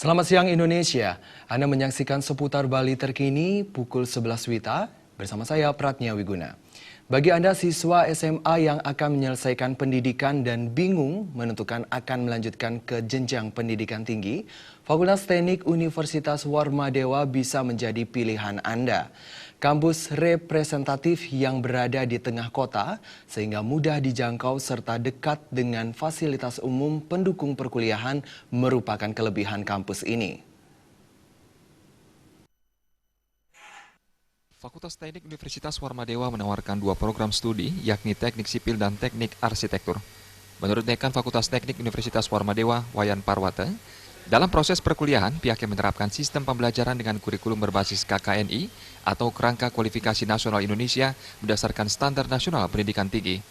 Selamat siang Indonesia, Anda menyaksikan seputar Bali terkini pukul 11 WITA bersama saya Pratnya Wiguna. Bagi Anda siswa SMA yang akan menyelesaikan pendidikan dan bingung menentukan akan melanjutkan ke jenjang pendidikan tinggi, Fakultas Teknik Universitas Warmadewa bisa menjadi pilihan Anda. Kampus representatif yang berada di tengah kota sehingga mudah dijangkau serta dekat dengan fasilitas umum pendukung perkuliahan merupakan kelebihan kampus ini. Fakultas Teknik Universitas Warmadewa menawarkan dua program studi, yakni Teknik Sipil dan Teknik Arsitektur. Menurut Dekan Fakultas Teknik Universitas Warmadewa, Wayan Parwata, dalam proses perkuliahan, pihaknya menerapkan sistem pembelajaran dengan kurikulum berbasis KKNI atau Kerangka Kualifikasi Nasional Indonesia berdasarkan Standar Nasional Pendidikan Tinggi.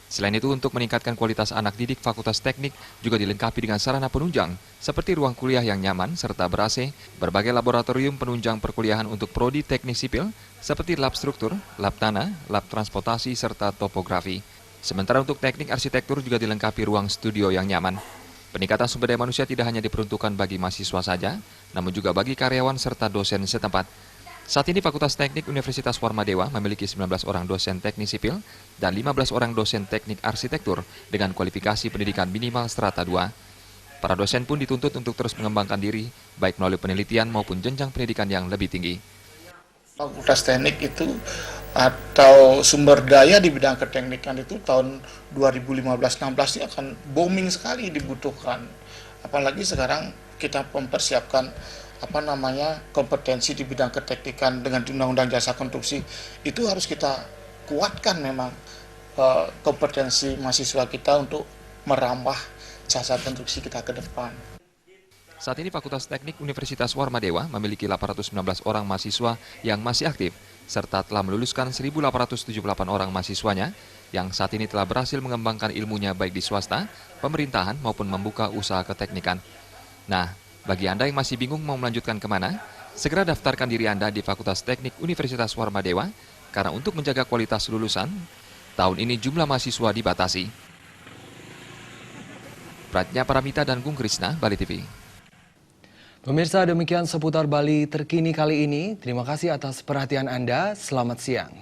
Selain itu, untuk meningkatkan kualitas anak didik, Fakultas Teknik juga dilengkapi dengan sarana penunjang seperti ruang kuliah yang nyaman serta ber-AC, berbagai laboratorium penunjang perkuliahan untuk prodi teknik sipil seperti lab struktur, lab tanah, lab transportasi, serta topografi. Sementara untuk teknik arsitektur juga dilengkapi ruang studio yang nyaman. Peningkatan sumber daya manusia tidak hanya diperuntukkan bagi mahasiswa saja, namun juga bagi karyawan serta dosen setempat. Saat ini Fakultas Teknik Universitas Warmadewa memiliki 19 orang dosen teknik sipil dan 15 orang dosen teknik arsitektur dengan kualifikasi pendidikan minimal strata 2. Para dosen pun dituntut untuk terus mengembangkan diri, baik melalui penelitian maupun jenjang pendidikan yang lebih tinggi. Fakultas Teknik itu atau sumber daya di bidang keteknikan itu tahun 2015-16 ini akan booming sekali dibutuhkan. Apalagi sekarang kita mempersiapkan kompetensi di bidang keteknikan dengan Undang-Undang Jasa Konstruksi, itu harus kita kuatkan memang kompetensi mahasiswa kita untuk merambah jasa konstruksi kita ke depan. Saat ini Fakultas Teknik Universitas Warmadewa memiliki 819 orang mahasiswa yang masih aktif, serta telah meluluskan 1.878 orang mahasiswanya yang saat ini telah berhasil mengembangkan ilmunya baik di swasta, pemerintahan maupun membuka usaha keteknikan. Nah, bagi Anda yang masih bingung mau melanjutkan kemana, segera daftarkan diri Anda di Fakultas Teknik Universitas Warmadewa, karena untuk menjaga kualitas lulusan, tahun ini jumlah mahasiswa dibatasi. Pratnya Paramita dan Gung Krisna, Bali TV. Pemirsa, demikian seputar Bali terkini kali ini. Terima kasih atas perhatian Anda. Selamat siang.